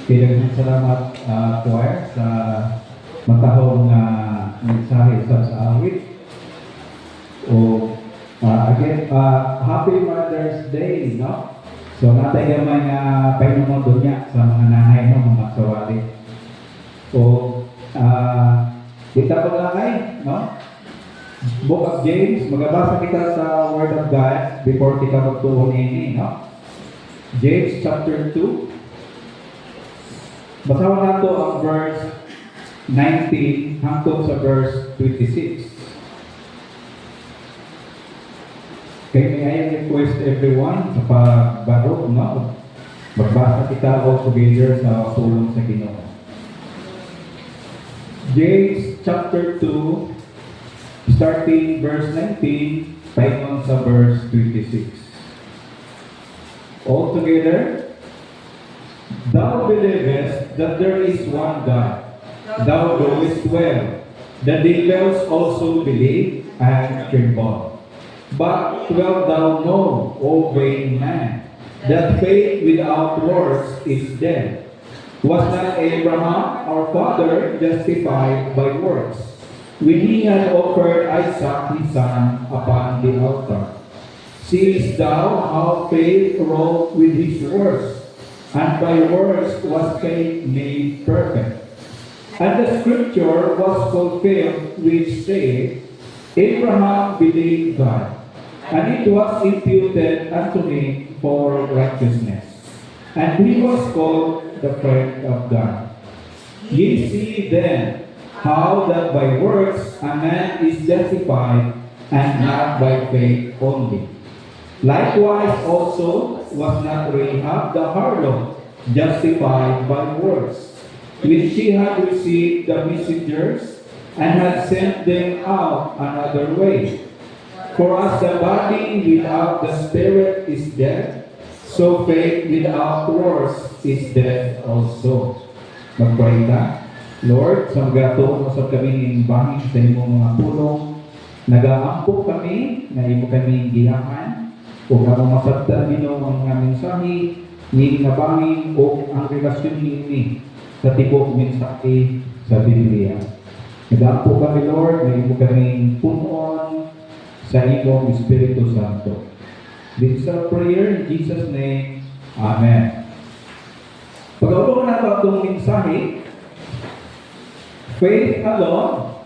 Kaya salamat choir sa matahong mensahe sa awit. O again, Happy Mother's Day, no? So natay gamay nga painuman doon niya sa mga nanay no, mga sawali. O kita paglangay, no? Book of James, magabasa kita sa Word of God before kita magtuon ini, no? James chapter 2. Basahan nato ang verse 19 hangtod sa verse 26. Kaya may I request everyone sa pagbaro, no? Magbasa kita all together sa pulong sa Ginoo. James chapter 2, starting verse 19, paingon sa verse 26. All together. Thou believest that there is one God. Thou knowest well. The devils also believe and tremble. But wilt thou know, O vain man, that faith without works is dead? Was not Abraham, our father, justified by works, when he had offered Isaac his son upon the altar? Seest thou how faith wrought with his works? And by works was faith made perfect. And the scripture was fulfilled which saith, Abraham believed God, and it was imputed unto him for righteousness. And he was called the friend of God. Ye see then how that by works a man is justified, and not by faith only. Likewise also was not Rahab the harlot justified by works, when she had received the messengers, and had sent them out another way. For as the body without the spirit is dead, so faith without works is dead also. Magpray ta. Lord, sa magato mo sa kami bangin sa imong mga pulong, nagaampo kami, na imo kami giyaman, kung ako masabtan nino ang aming mensahe, ni nabangin o ang relasyon ni sa tibok mensahe sa Biblia. Nag-ampo kami, Lord, na imo kaming punon sa imong Espiritu Santo. This is our prayer in Jesus' name. Amen. Pag-upo na ito itong mensahe, faith alone,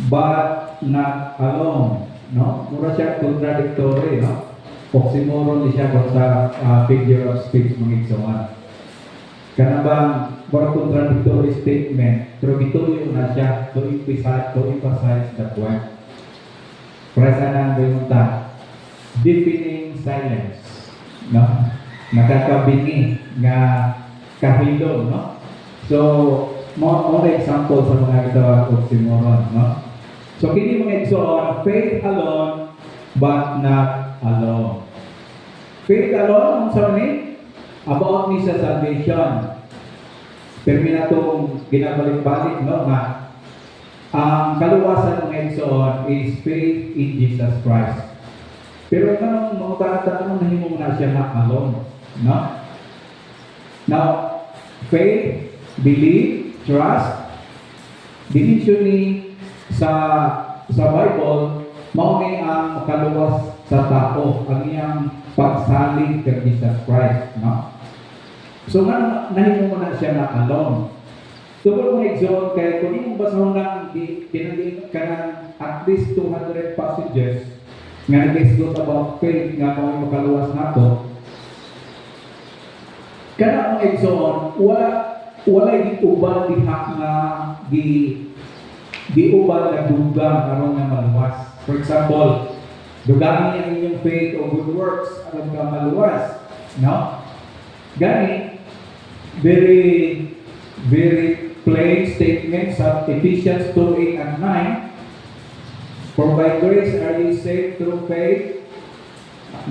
but not alone. No? Mura siya contradictory, no? Oxymoron siya kung sa figure of speech mga igsoon. Kanabang para contradictory statement, pero ituloy na siya to emphasize the point. Presa na ang deafening silence, no? Nakakabingi nga kahilom, no? So, more example sa mga ito oxymoron, no? So, kini mga igsoon, faith alone, but not alone. Faith alone, ang sabi about ni sa salvation. Pero minatong ginabalik-balik, no, nga ang kaluwasan ng igsoon is faith in Jesus Christ. Pero kanong mga tanong nahimo na siya na alone, no? Now, faith, believe, trust, dimension ni sa Bible, mao ni ang kaluwas sa tao, ang iyang pagsalig kay Jesus Christ, no? So nga nahimo mo na siya na alone. Tungkol mo exon kay kung imong basahon lang kinangin kanang at least 200 passages nga nag-explain about faith nga kung makaluwas nato. Kana ang exon wala gituban diha nga giuban na dugang aron nga maluwas. For example, dugangi ang inyong faith o good works aron ka maluwas, no? Gani, very plain statement sa Ephesians 2:8 and 9. For by grace are ye saved through faith,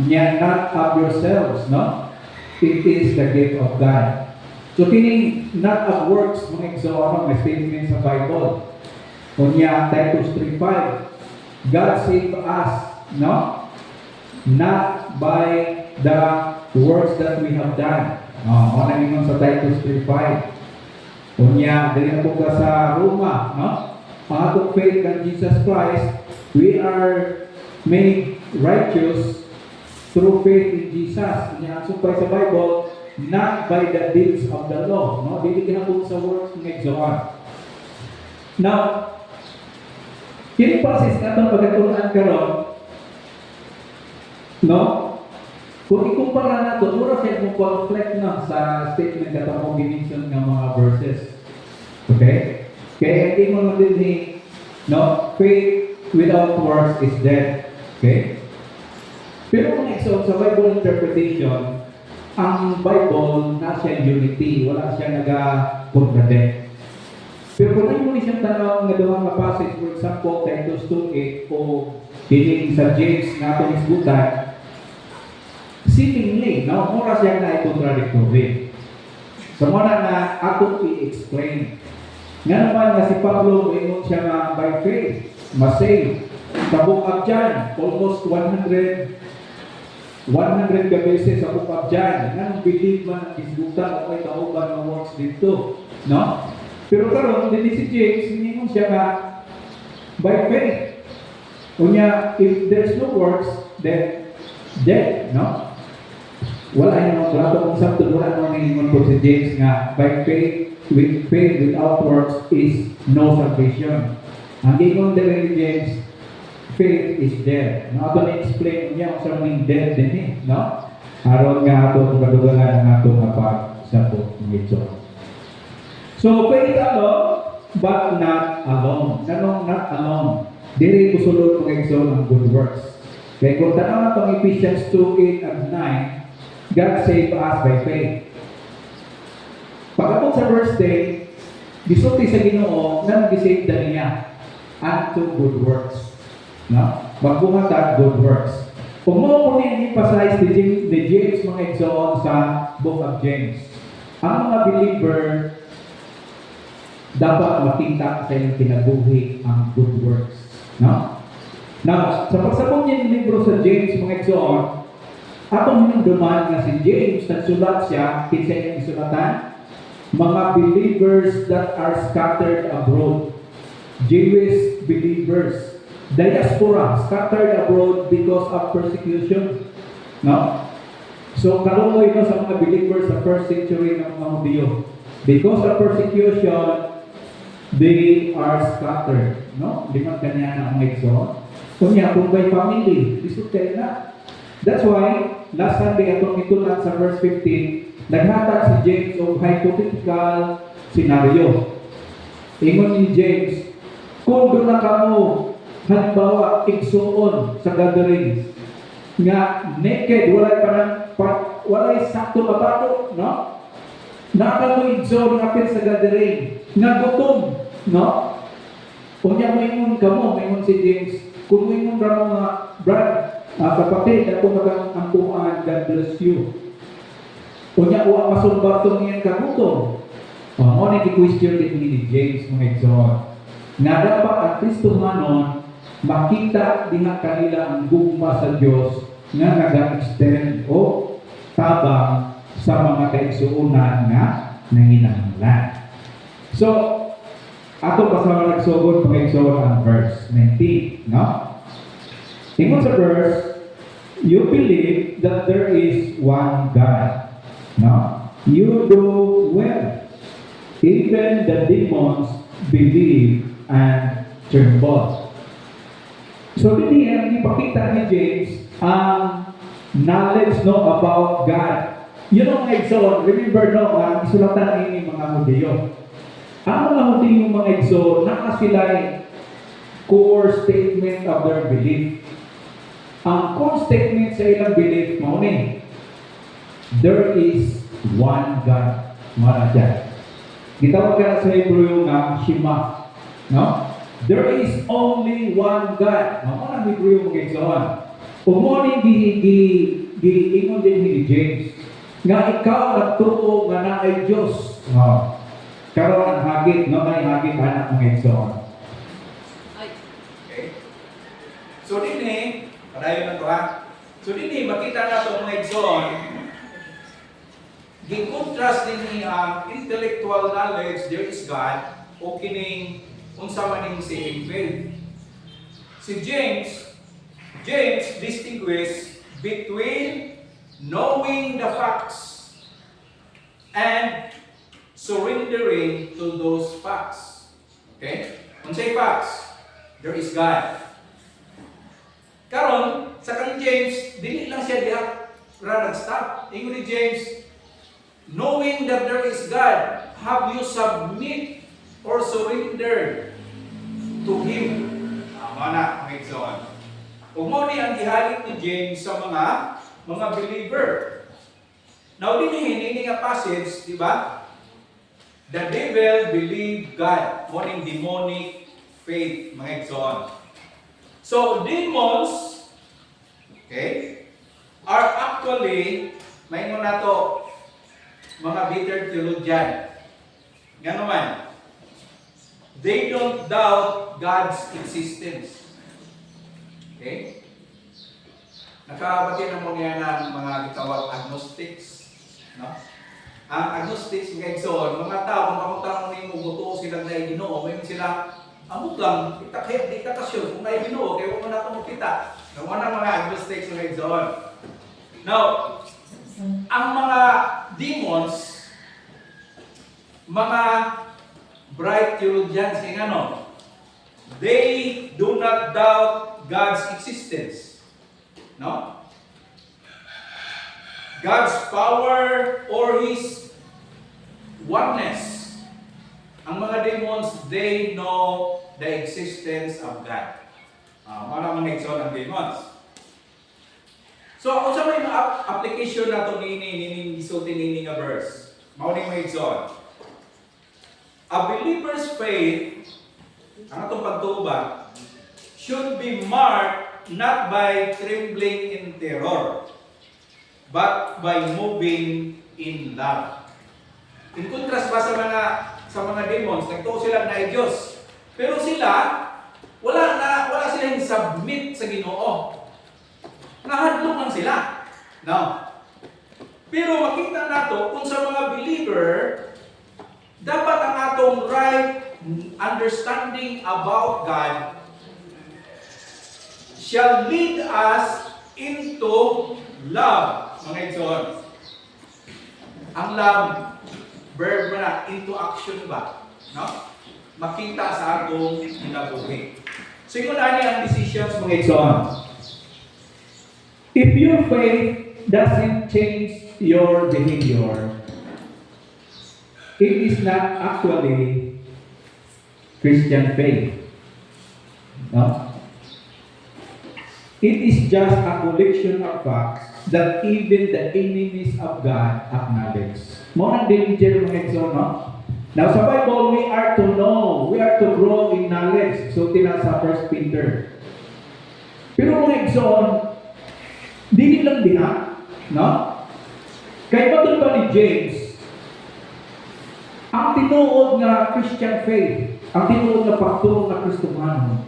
yet not of yourselves, no? It is the gift of God. So kining not of works mga igsoon nga statement sa Bible. Kunya Titus 3:5, God saved us, no? Not by the works that we have done. O nang sa Titus 3:5. Unya, dili na po ka sa Roma, no? Ang atong faith in Jesus Christ, we are made righteous through faith in Jesus. Unya, ang sumpay sa Bible, not by the deeds of the law, no? Dili kinahanglan sa works ng exoan. Now, kini process nga itong pagkatulaan karon, no? Kung ikumpara na ito, mura siya kung conflict na sa statement na itong combination ng mga verses. Okay? Kaya hindi mo din no? Faith without works is dead. Okay? Pero kung sa Bible interpretation, ang Bible na siya unity, wala siya naga-contradict. Pero kung ano mo siyang tanong nga doon nga passage, for example, Titus 2:8 o dining sa James na itong isbutan, seemingly, no? Mura siya na i-contradictory. So, muna na ako i-explain. Nga naman nga si Pablo, mayroon siya nga by faith, masave. Sa book of John, almost 100 ka beses sa book of John. Nga believe man ang isbutan o ay kauban ng works dito. No? Pero karon din si James, hindi siya nga by faith. Unya, if there's no works, then dead, no? Wala yung trato kung saan wala nang ningon po si James nga by faith without works is no salvation. Ang gingon din ni James, faith is dead. No, ato na-explain niya kung saan yung dead din eh, no? Aron nga ato kadugangan ng ato nga pagsabot ng ito. So, faith alone, but not alone. Nanong not alone? Dili ko sulod ng exon ang good works. Kaya kung tanaw itong Ephesians 2:8 and 9, God saved us by faith. Pagkatapos sa verse 10, gisulti sa Ginoo nang gisave na niya unto good works. No? Magbuhat ang good works. Kung mo po niya emphasize ni James mga exon sa book of James, ang mga believer dapat makita sa inyong kinabuhi ang good works. No? Now, sa pagsabot niya ng libro sa James mga exon, atong hinungduman nga si James, nagsulat siya, kinsa niyang isulatan, mga believers that are scattered abroad. Jewish believers. Diaspora, scattered abroad because of persecution. No? So, kalumoy no, sa mga believers sa first century ng mga Hudyo. Because of persecution, they are scattered. No? Limang kanya na ang exon. Kunya, kung may family, disutay na. That's why, last Sunday atong itunan sa verse 15, naghatag si James o hypothetical scenario. Ingon ni James, kung doon na kamo, halimbawa, igsuon sa gatherings, nga naked, walay sakto kabato, no? Nakamo igsuon apil sa gathering, nga gutom, no? Kung niya mo ingon kamo, ingon si James, kung mo ingon ra mga brad, kapatid, ako magang-ampuan, God bless you. Unya, uwa masulbato niyan kagutom. Mo na i-question din ni James mga exon. Nga dapat ang Kristohanon makita din kanila ang gugma sa Diyos nga nag-extend o tabang sa mga kaigsuunan nga nanginahanglan. So, ato pasama nagsugod mga exon ang verse 19, no? Ingon sa verse, you believe that there is one God. No? You do well. Even the demons believe and tremble. So, hindi yan ipakita ni James ang knowledge no, about God. Yun ang exon. Remember no, ang isulatan ini mga Hudyo. Ang mga Hudyo mga exon, nakasilay core statement of their belief. Ang core statement sa ilang belief mo ni, there is one God. Mga dyan. Gitawag ka sa Hebrew nga Shema. No? There is only one God. Mga ang Hebrew mo gagsawan. Umuni giingon din ni James. Nga ikaw nagtuo nga na ay Diyos. No? Karoon ang hagit. No? May hagit anak mo gagsawan. Okay. So din padayon na ito ha. So din makita na ito mga exon, gi-contrast din ni intellectual knowledge, there is God, o kining unsa man ning saving faith. Si James distinguish between knowing the facts and surrendering to those facts. Okay? Unsay facts? There is God. Karon sa kang James, dili lang siya diha ra nag-stop. Ingon ni James, knowing that there is God, have you submit or surrendered to Him? Tama na, mga igsoon. Kung mo ni ang gihalit ni James sa mga believer. Now, din hinini nga passage, di ba? The devil believed God, morning demonic faith, mga igsoon. So, demons, okay, are actually, may mo na to, mga bitter theologian. Nga naman, they don't doubt God's existence. Okay? Nakabati na mo niya ng mga gitawag agnostics. No? Ang agnostics, mga igsoon, mga tao, kung pamunta mo nyo, buto silang na Ginoo, may sila, amot lang, di ka kasyon, kung may Ginoo, kaya huwag mo na itong makita. Nawa ng mga agnostics, mga igsoon. Now, ang mga demons, mga bright theologians, kaya ano, they do not doubt God's existence. No? God's power or His oneness. Ang mga demons, they know the existence of God. Mga igsoon ang demons. So, kung sa may application na ito nining gisulti nini nga verse, mauning mga igsoon. A believer's faith, ang atong pagtuba, should be marked not by trembling in terror, but by moving in love. In contrast ba sa mga demons, nagtuo sila na Diyos. Pero sila, wala silang submit sa Ginoo. Nahadlok lang sila. No. Pero makita nato kung sa mga believer, dapat ang atong right understanding about God shall lead us into love. Mga igsoon. Ang love, verb na, into action ba? No? Makita sa atong kinabuhi. So, yun ang decisions, mga igsoon. If your faith doesn't change your behavior, it is not actually Christian faith. No? It is just a collection of facts that even the enemies of God acknowledge. Mo ang danger, mga igsoon, no? Now, sa Bible, we are to know, we are to grow in knowledge. So, sa 1 Peter. Pero mga igsoon, dili lang diha, no? Kay patod pa ni James, ang tinuod nga Christian faith, ang tinuod nga pagtuo nga Kristiyano,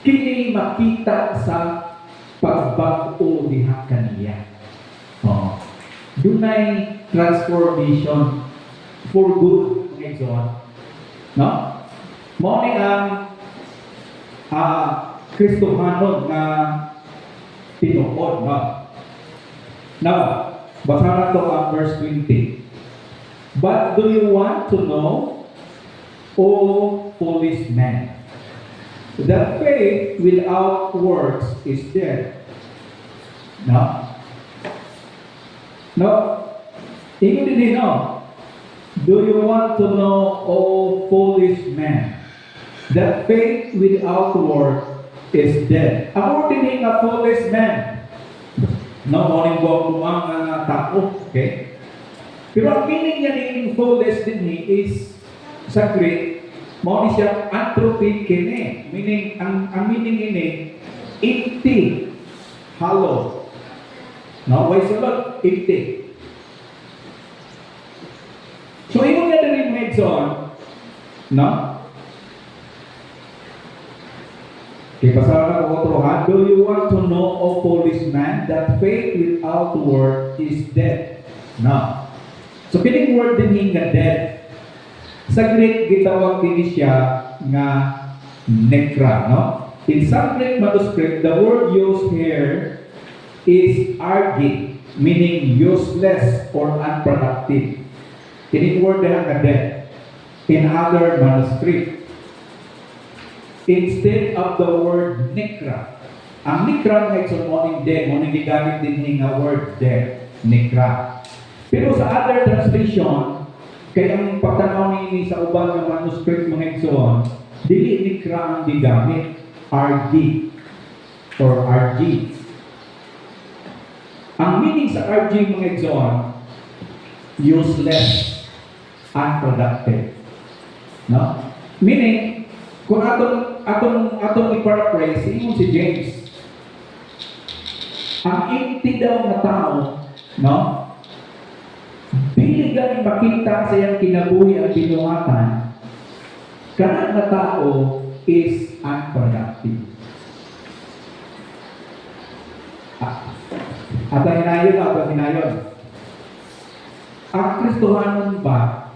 kini makita sa pagbago diha kaniya. Oh. Dunay transformation for good, mga igsoon. No? Mo ni ang Kristiyano nga tinuod, no? Now, basa na to ang verse 20. But do you want to know, O foolish man, that faith without works is dead? No? No? Ingon din, no? Do you want to know, O foolish man, that faith without works is dead? Ako din nga foolish man. No, morning walk lumang tao. Okay? Pero ang meaning niya ng foolish din is sa Greek, mo ni siya anthropy kene. Meaning, ang meaning ini, empty, hollow. No, why sulod? Empty. So, ingon nga din yung Edson, no? Kaya pasaran ko otro ha, do you want to know, O foolish man, that faith without work is dead? No. So kining word din nga dead. Sa Greek gitawag din siya nga nekra, no? In some Greek manuscript, the word used here is argi, meaning useless or unproductive. Kining word din nga dead. In other manuscript, instead of the word nikra. Ang nikra nga ito morning dead, morning gigamit din nga word dead, nikra. Pero sa other translation, kaya ang pagtanaw ni sa ubang ng manuscript mga igsoon, dili nikra ang gigamit, RD or RG. Ang meaning sa RG mga igsoon, useless, unproductive. No? Meaning, kung atong i-paraphrase, ingon si James, ang empty daw na tao, no? Dili gani makita sa iyang kinabuhi ang binuhatan, kanang na tao is unproductive. At ang hinayon. Ang Kristohanon ba,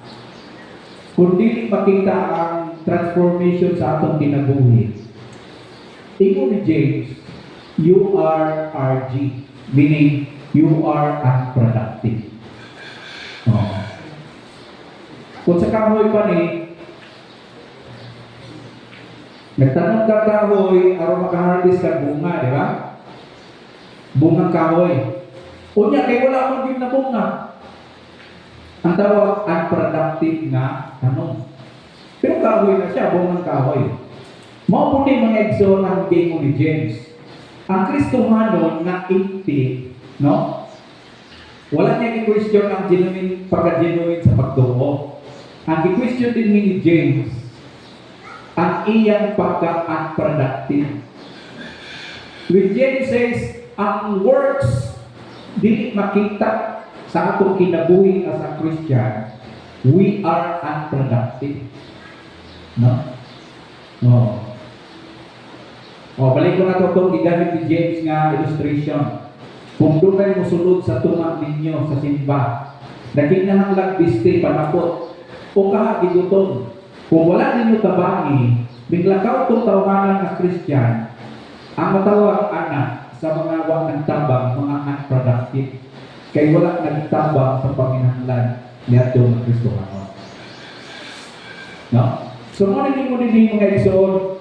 kung dili makita ang transformation sa atong kinabuhi, ingon ni James, you are RG, meaning you are unproductive. Oh. Kung sa kahoy pa ni, nagtanong ka kahoy, aron makaharvest ka bunga, di ba? Bungang kahoy. Unya, kay wala akong din na bunga. Ang tawag, unproductive na tanong. Pero kahoy na siya, bungang kahoy. Maputi mga egso ang game ni James. Ang Kristohanon na empty, no? Wala niya i-question ang genuine, pagka-genuine sa pagtuo. Ang i-question din ni James, ang iyang pagka-unproductive. When James says, ang works dili makita sa atong kinabuhi as a Christian, we are unproductive. No? No. Balik ko na ito itong gigamit ni James nga illustration. Kung doon kayo musulod sa tunga ninyo sa simba, nakinahanglang biste, panapot, o kahagigutom. Kung wala ninyo tabangi, biglakaw itong tawanan na Christian, ang matawag anak sa mga wang nagtabang, mga unproductive, kay wala nagtabang sa Panginoon ni ato ng Kristohanon. No? So, mo din mga igsoon,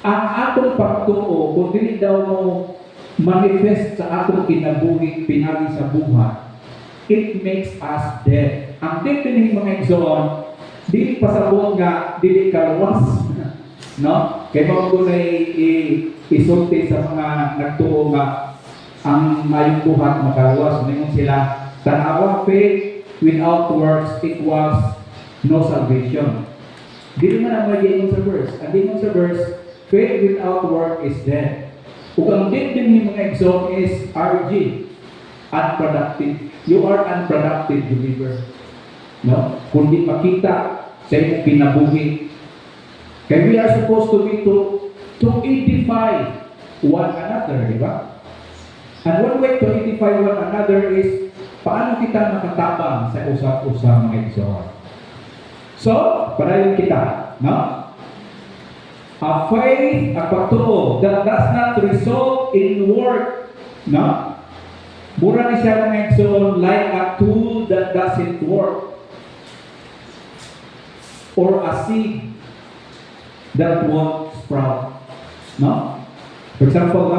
ang atong pagtuo, kung dili daw mo manifest sa atong kinabuhi, pinali sa buhay, it makes us dead. Ang dead din mga igsoon, dili pasabot nga, dili kaluwas. No? Kaya mga ko na isulti sa mga nagtuo nga ang mayong buhat makaluwas. Ngayon sila, tanawa faith without works equals no salvation. Dili man ang magiging sa verse. Ang dingon sa verse, faith without work is dead. Kung ang dead din yung mga exalt is RG, unproductive. You are unproductive believer. No? Kung di makita sa iyong pinabuhi. Kaya we are supposed to be to edify one another, di ba? And one way to edify one another is paano kita makatabang sa usap-usap mga exalt. So, padayon kita, no? A faith, a pagtuo that does not result in work, no? Mura ni siya mga exalt like a tool that doesn't work or a seed that won't sprout, no? For example,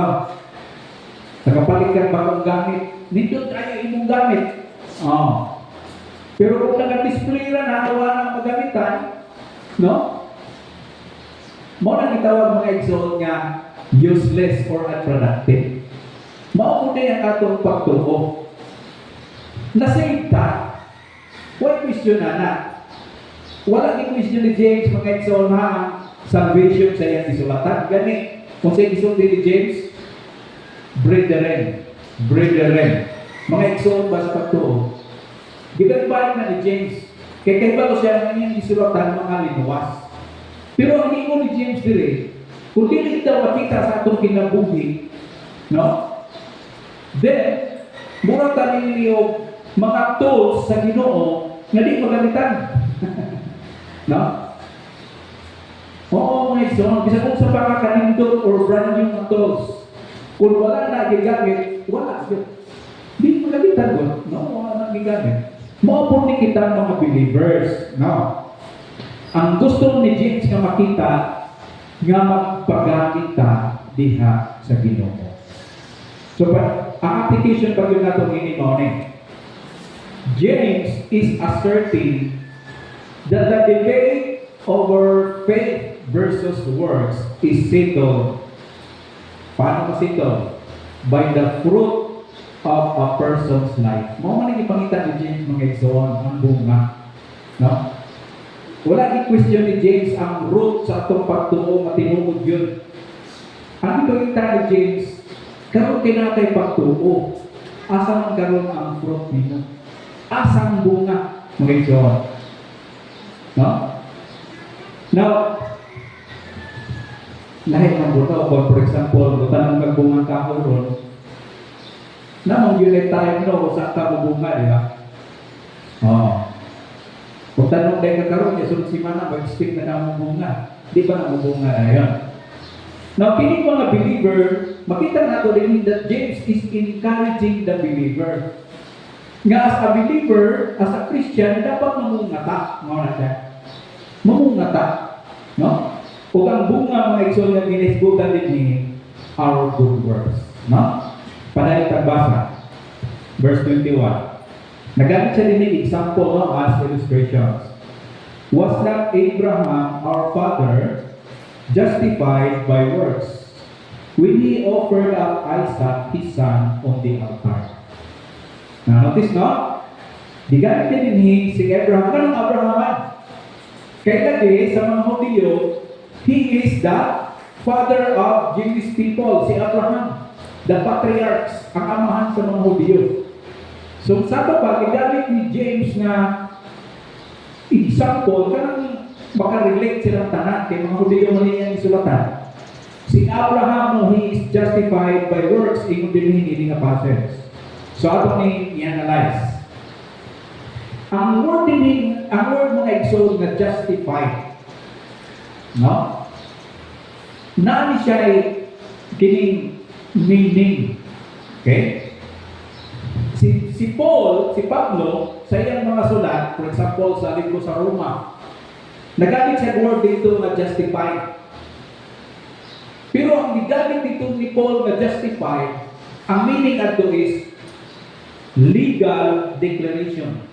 nakapalit ka bagong gamit, nito tayo imong gamit. Pero kung naka-display na nakawa ng magamitan, no? Mo na gitawag mga exalt nga useless or unproductive. Mao po ang atong pagtuo. Nasave ta. What question na? Wala ni question ni James mga exalt ha salvation sa iyang isulatan. Gani, kung sa isulatan ni James, brethren. Mga exalt ba sa pagtuo? Gibalik na ni James. Kaya kaya ba siya ng iyang isulatan mga linuwas. Pero ang ingo ni James dire, Kung dili daw makita sa atong kinabuhi, no? Then, mura tanin niyo mga tools sa Ginoo nga di magamitan. No? Oo, mga igsoon, bisa kung sa pakakanindot or brand new na tools, kung wala na gigamit, wala yun. Di magamitan doon. No, wala na gigamit. Maupon ni kita mga believers. No? Ang gusto ni James nga makita, nga magpagamit ta diha sa Ginoo. So, ang application pag yun natin ini-morning, James is asserting that the debate over faith versus works is settled. Paano ma-settled? By the fruit of a person's life. Mo man ipangita ni James mga igsoon ang bunga. No? Wala i-question ni James ang root sa atong pagtuo matinuod yun. Ang ipangita ni James, karon kinakay pagtuo. Asa man karon ang fruit nimo? Asang bunga mga igsoon? No? Now, lahat ng buto, for example, buta ng magbungang kahon ron, namang yun tayo no, sa kabubunga, di ba? Oo. Kung tanong tayo kakaroon, yasunod si Mana, mag-stick na namubunga. Di ba namubunga na yun? Now, kining mga believer, makita nato rin that James is encouraging the believer. Nga as a believer, as a Christian, dapat mamungata. Mga siya. Mamungata. No? O ang bunga mga igsoon nga ginisgutan din ni our good works. No? Padalit ang basa. Verse 21. Nagamit siya din ng example no, as illustrations. Was not Abraham, our father, justified by works when he offered up Isaac, his son, on the altar? Now, notice no? Digamit din si Abraham. Anong Abrahaman? Kaya lagi sa mga Hudyo, he is the father of Jewish people, si Abraham. The patriarchs, ang amahan sa mga Hudyo. So, sa baba, ginamit ni James na example, kanang makarelate silang tanan, kay mga Hudyo man niyang isulatan. Si Abraham, he is justified by works, ingon din hindi nga passage. So, ato ni i-analyze. Ang word mga igsoon na justified, no? Nani siya ay kining meaning. Okay? Si Pablo, sa iyang mga sulat, for example, sa libro sa Roma, nagamit siya word dito na justified. Pero ang gigamit dito ni Paul na justified, ang meaning ato is legal declaration.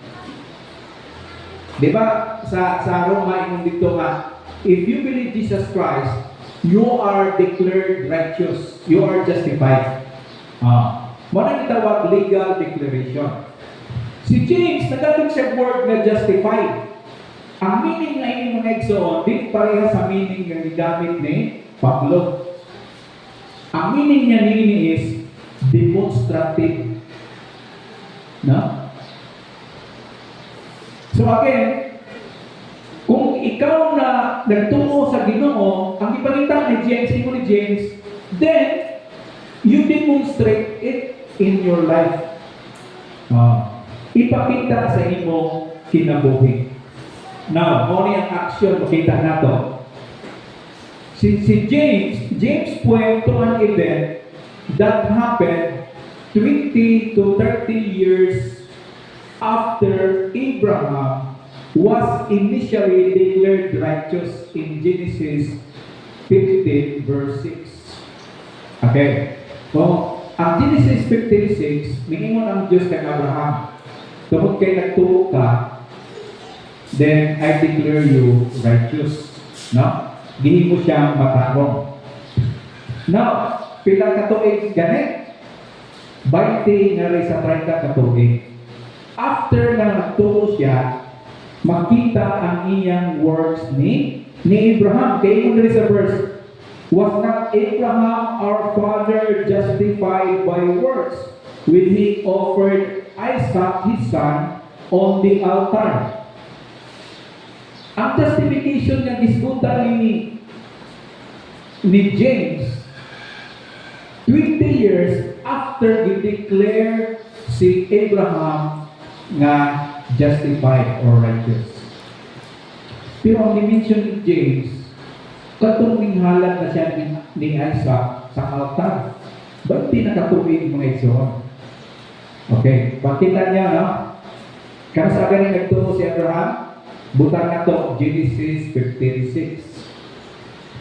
Diba sa Roma ingon dito nga, if you believe Jesus Christ, you are declared righteous. You are justified. Muna itawag legal declaration. Si James, nagamit siya word na justified. Ang meaning na ini mga igsoon, di pareha sa meaning na gigamit ni Pablo. Ang meaning niya nini is demonstrative. No? So again, kung ikaw na nagtungo sa Ginoo, ang ipakita ni James, then you demonstrate it in your life. Ipakita sa imo kinabuhi. Now, ano ang action makita nato? Si James point to an event that happened 20 to 30 years after Abraham was initially declared righteous in Genesis 15 verse 6. Okay. So, ang Genesis 15:6, minimum ang Diyos kay Abraham. Tungkol kay nagtuo ka, then I declare you righteous. No? Gihimo siyang matarong. Now, pila ka tuig ganit? 20 nga rin sa 30 ka tuig. After na nagtuo siya, makita ang iyang works ni Abraham. Kaya mo rin sa verse, was not Abraham our father justified by works when he offered Isaac his son on the altar? Ang justification niya disputan ni ni James 20 years after i-declare si Abraham nga justified or righteous. Pero ang dimension ni James, katong minghalan na siya ni Isaac sa altar. Ba't di nakatuwing mga igsoon? Okay, pakita niya, no? Kaya sa galing nagturo si Abraham, butang na to, Genesis 15:6.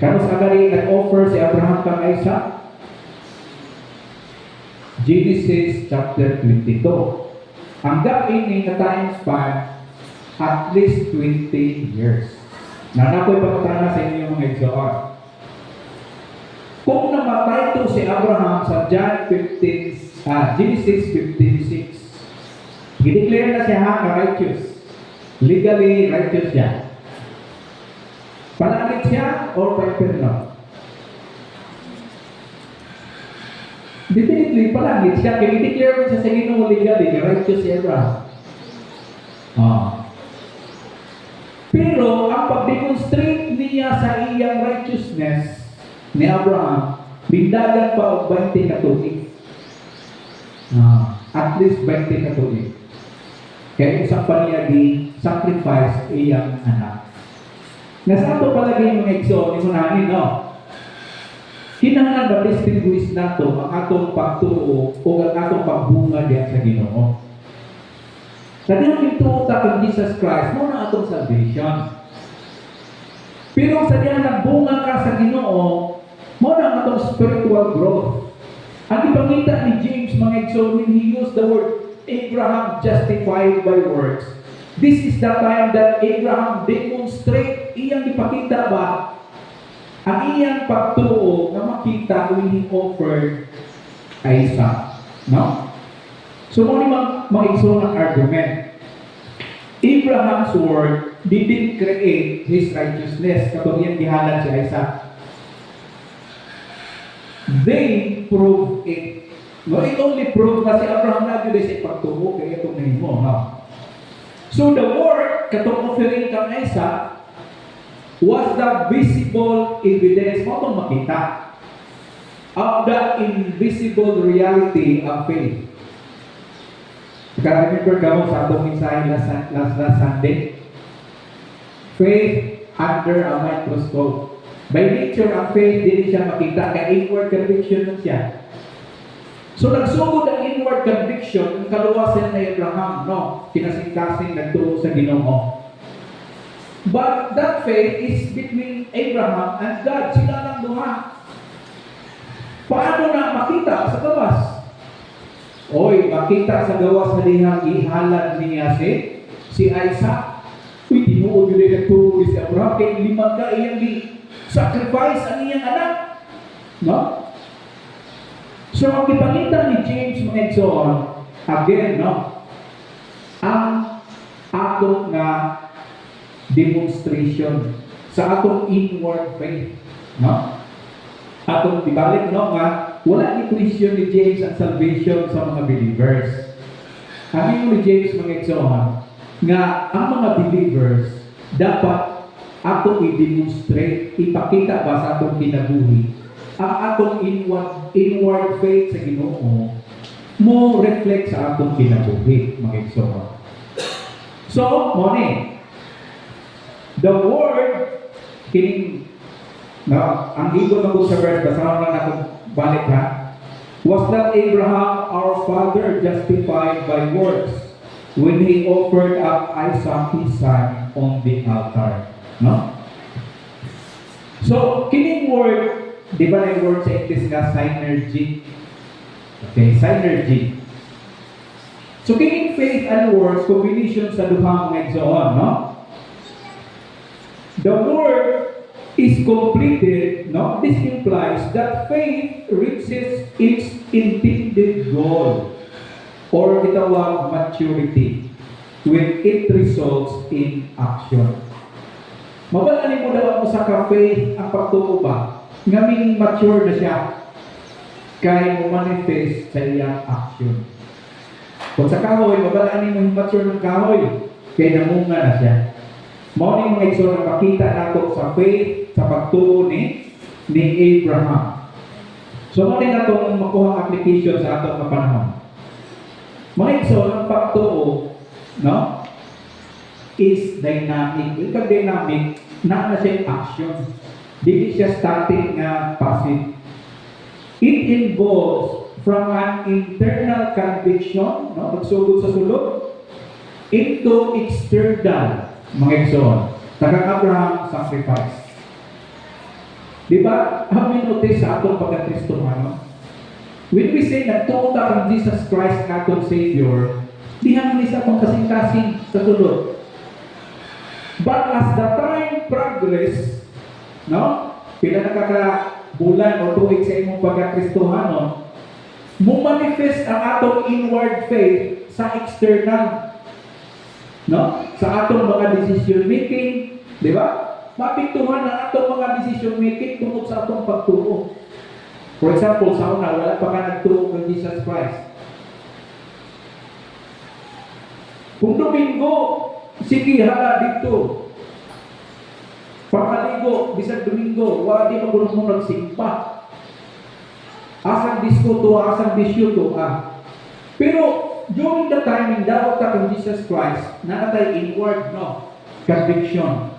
Kaya sa galing nag-offer si Abraham kang Isaac, Genesis chapter 22. Ang gapin ng time span, at least 20 years. Na nako'y pagkatana sa inyo mga igsoon. Kung namatay to si Abraham sa Genesis 15:6, i-declare na siya na righteous. Legally righteous siya. Panangit siya or pa-eternal? Definitely panangit siya. Kaya i-declare siya sa Ginoo legally, righteous si Abraham. Pero ang pag-demonstrate niya sa iyang righteousness ni Abraham, bindagan pa og 20 ka tuig. At least 20 ka tuig. Kaya isang pa niya di-sacrifice iyang anak. Nasa ito palagi mga igsoon, imo namin, no? Kinahanglan ba distinguish nato ang atong pagtuo o ang atong pagbunga diyan sa Ginoo? Sa dihang ito kang Jesus Christ, mo na atong salvation. Pero sa dihang nagbunga ka sa Ginoo, mo na atong spiritual growth. Ang ipangita ni James, mga igsoon, when he used the word Abraham justified by works, this is the time that Abraham demonstrate, iyang ipakita ba, ang iyang pagtuo na makita when he offered Isaac. No? So, mga igsoon ang argument. Abraham's word didn't create his righteousness kapag iyang gihalan si Isaac. They prove it. No, it only prove na si Abraham na yun sa pagtuo kaya itong nahimo. No? So the word, katong offering kang Isaac, was the visible evidence mo itong makita of the invisible reality of faith. Remember ka mo sa atong mensahe last Sunday? Faith under a microscope. By nature, ang faith, hindi siya makita. Kaya inward conviction lang siya. So, nagsugod ang inward conviction, ang kaluwasan na Abraham, no? Kinasing-kasing nagturo sa Ginoo. But that faith is between Abraham and God. Sila lang duha. Paano na makita sa gawas? Oy, makita sa gawas na dihang ihalad niya si Isaac. Uy, tinuod yun ay nagturo si Abraham. Kaya limang ka iyang sacrifice ang iyang anak. No? So, ang ipakita ni James mga igsoon, again, no? Ang atong nga demonstration sa atong inward faith, no? Atong tibalik, no? Nga, wala ni question ni James ang salvation sa mga believers. Ang ni James mga igsoon, nga ang mga believers dapat atong i-demonstrate, ipakita ba sa atong kinabuhi ang atong inward faith sa Ginoo mo reflect sa atong kinabuhi, mga igsoon. So, moni, the word kining ang igon na sa verse, basahan lang akong balik ha. Was not Abraham our father justified by works when he offered up Isaac his son on the altar? No? So, kining word, di ba na yung word sa English nga synergy? Okay, synergy. So, kining faith and words, combination sa duhang mga igsoon, no? The word is completed, no? This implies that faith reaches its intended goal or itawag maturity when it results in action. Mabalani mo daw mo sa faith ang pagtuo ba? Ngaming mature na siya kaya mo manifest sa iyang action. Kung sa kahoy, mabalani mo yung mature ng kahoy kaya namunga na siya. Mao ni mga igsoon ang makita nato sa faith, sa pagtuo ni ni Abraham. So, mali na itong makuha application sa atong kapanahon. Mga igsoon, ang pagtuo, no, is dynamic. Ikag dynamic, na siya action. Dili siya static nga passive. It involves from an internal conviction, no, pagsugod sa sulod, into external, mga igsoon, Abraham sacrifice. Di ba? Have we noticed sa atong pagka-Kristiyano? When we say nagtuo ta kang Jesus Christ atong Savior, dihan ni sa atong kasing-kasing sa sulod. But as the time progress, no? Pila nakakabulan o tuig sa imong pagka-Kristiyano, mo-manifest ang atong inward faith sa external. No? Sa atong mga decision making, di ba? Mapintuhan ang atong mga decision making tungkol sa atong pagtuo. For example, sa una, wala pa ka nagtuo ng Jesus Christ. Kung Domingo, sige hala dito. Pagkaligo, bisag Domingo, wala di magulong mo nagsimpa. Asang disko to, asang bisyo to, Pero, during the time, dawag ka ng Jesus Christ, nakatay inward, no? Conviction.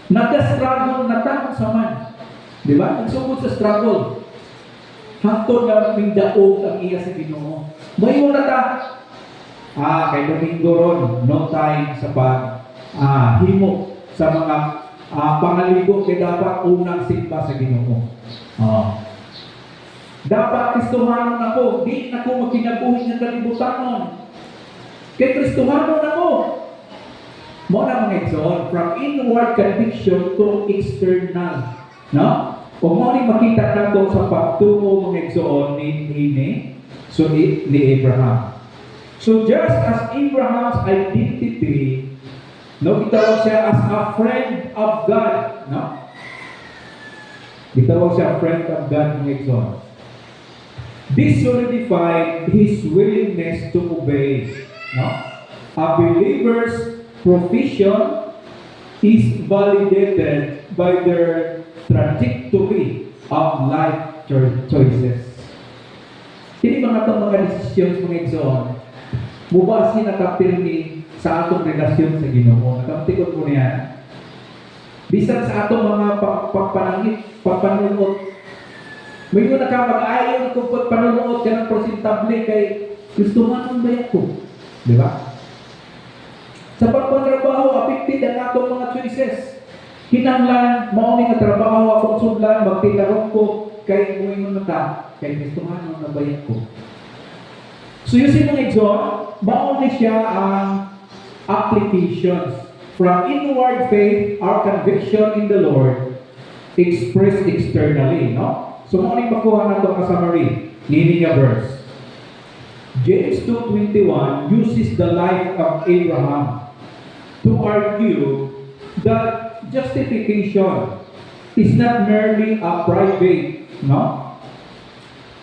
Nagka-struggle na tanong sa man. Di ba? Nagsugod sa struggle. Hangtod na may daog ang iya sa Ginoo. Mayon na ta. Kay Domingo ron, no time sa himo sa mga pangaligo kay dapat unang simba sa Ginoo. Dapat Kristohanon ako, di na ko magkinabuhi ng kalibutanon. Kay Kristohanon ako. Mo na mga igsoon, from inward conviction to external. No? Kung mo ni makita nato sa pagtuo mga igsoon ni Abraham. So just as Abraham's identity, no, gitawag siya as a friend of God, no? Gitawag siya friend of God mga igsoon. This solidified his willingness to obey, no? A believer's profession is validated by their trajectory of life choices. Kini mga itong mga desisyon mga igsoon, mubasi nakapirmi sa atong relasyon sa Ginoo. Nakamtikot mo niya. Bisan sa atong mga pagpanunod, may yun nakapag-ayon kung pagpanunod ka ng prosentable kay Kristohanon ba ako? Di ba? Sa pagpatrabaho, affected ang atong mga choices. Kinanglan, mauni nga trabaho, akong sudlan, magtilarong ko, kay muingon na ta, kay Kristohanon na bayan ko. So yun si mga igsoon, mauni siya ang applications. From inward faith, our conviction in the Lord, expressed externally, no? So mauni makuha na ito ka-summary, nini nga verse. James 2:21 uses the life of Abraham to argue that justification is not merely a private, no,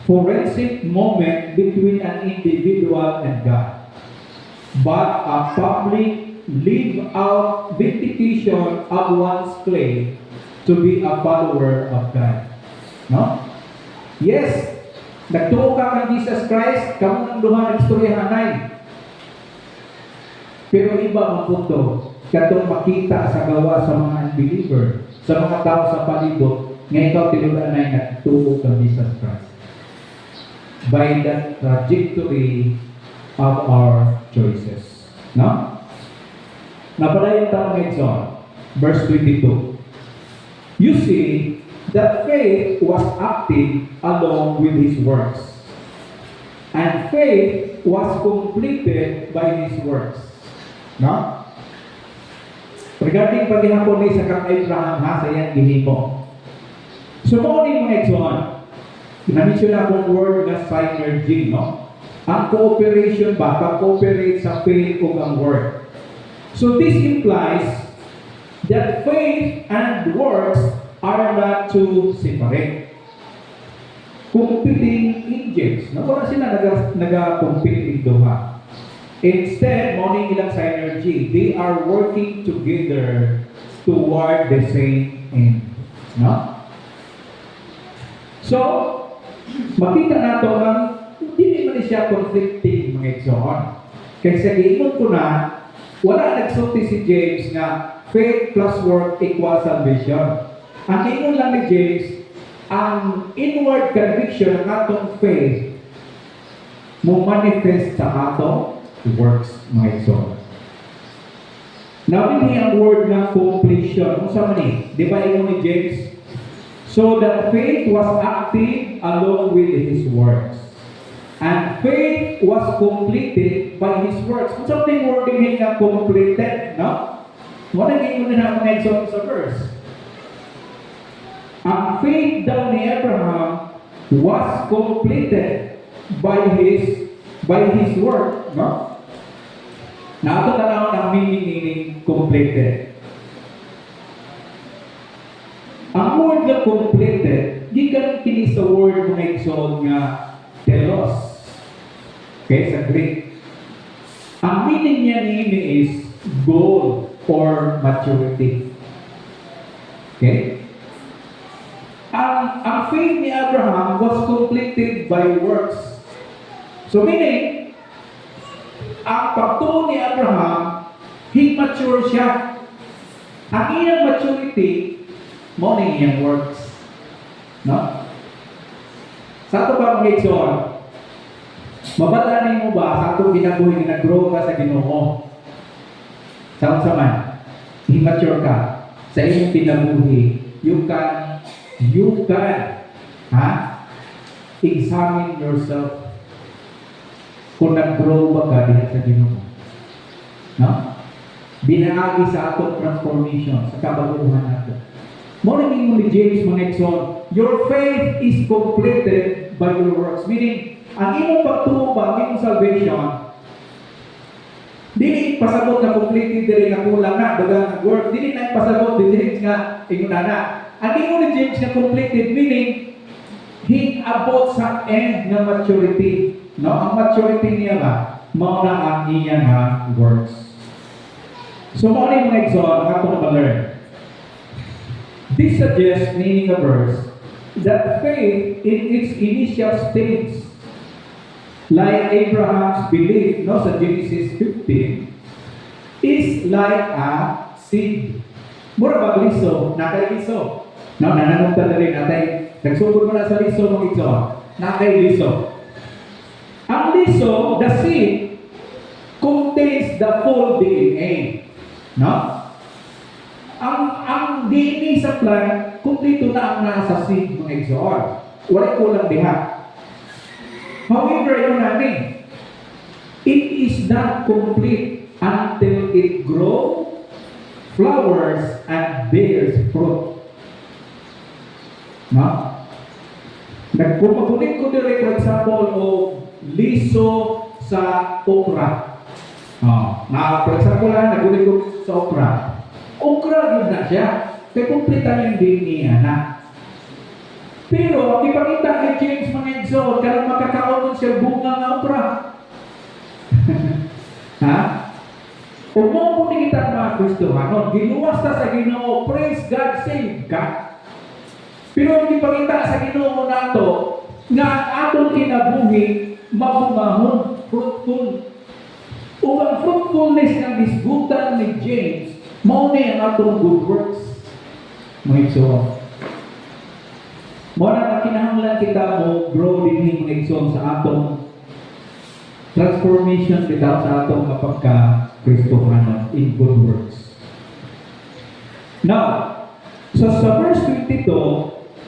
forensic moment between an individual and God, but a public, live-out vindication of one's claim to be a follower of God. No? Yes, nagtuo ka kang Jesus Christ, kamo nang duha ng istoryahanay. Pero iba ang punto, katong makita sa gawa sa mga unbeliever, sa mga tao sa palibot, nga ikaw tinulanay nagtuo kang Jesus Christ. By the trajectory of our choices. No? Napadayon tayo ng John, verse 22. You see, that faith was active along with his works. And faith was completed by his works. No? Regarding paghihapon ni sa kang Abraham sa iyang gihimo. So, mga mga igsoon, na-mention akong word na synergy, no? Ang cooperation ba, pag-cooperate sa faith o ang work. So, this implies that faith and works are not to separate. Competing engines. No? Wala sila nag-compete in duha. Instead, morning ilang synergy. They are working together toward the same end. No? So, makita nato ang hindi man siya conflicting mga igsoon. Kaya sa giingon ko na, wala nagsulti si James na faith plus work equals salvation. Ang ingon lang ni James, ang inward conviction ng atong faith mo manifest sa atong works, mga igsoon. Now, hindi ang word na completion. Kung saan man di ba ingon ni James? So that faith was active along with his works. And faith was completed by his works. Kung something wording nga completed, no? Wala naging mo na mga example sa verse. Ang faith daw ni Abraham was completed by his work, no? Nato tanaw ng meaning completed. Ang word na completed, di ka kini sa word mga igsoon nga telos. Okay, sa Greek. Ang meaning niya nini is goal or maturity. Okay? Ang faith ni Abraham was completed by works. So meaning, ang pagtuo ni Abraham, he mature siya. Ang iyang maturity, mo na iyang works. No? Sa ito ba mga igsoon? Mabalanin mo ba sa itong ginabuhi na nag-grow ka sa Ginoo? Sa man, immature ka sa iyong kinabuhi, you can examine yourself kung nag-grow ba ka diha sa Ginoo. No? Binaagi sa atong transformation sa kabaguhan natin. Mo naging mo ni James mga igsoon, your faith is completed by your works. Meaning, ang imong pagtuo ba, ang imong salvation, dili pasabot na completed dili na kulang na, dagang nag-work, dili na pasabot dili nga ingon na. Ang imong ni James na completed, meaning, he abot sa end ng maturity. No? Ang maturity niya ba, mao na ang iya nga works. So, mao na yung mga igsoon, ang atong ma-learn. This suggests, meaning a verse, that faith in its initial stage, like Abraham's belief, no, sa Genesis 15, is like a seed. Mura ba liso? Nakay liso. No, nananong rin natin. Nagsugod mo na sa liso mong ito. Nakay liso. Ang liso, the seed, contains the full DNA. No? Ang DNA sa plant, kumpleto na ang nasa seed mga igsoon. Wala kulang diha. However, yun namin, it is not complete until it grows, flowers, and bears fruit. No? Nagpumagulit ko dire, for example, o liso sa okra. For example, nagulit ko sa okra. Okra yun na siya. Kaya kumplita yung DNA na. Pero, ipakita kay James Manenzo, kaya makakaon siya bunga ng okra. Ha? Umupo ni kita mga Kristohanon, ginuwas ta sa Ginoo, praise God, save ka. Pero ipakita sa Ginoo nato, nga atong kinabuhi, mabumahon, fruitful. O ang fruitfulness ng disgutan ni James, mauna ang atong good works. Mga igsoon. Muna na kinahanglan kita mo grow din mga igsoon sa atong transformation kita sa atong kapagka-Kristohanon in good works. Now, so sa verse 22,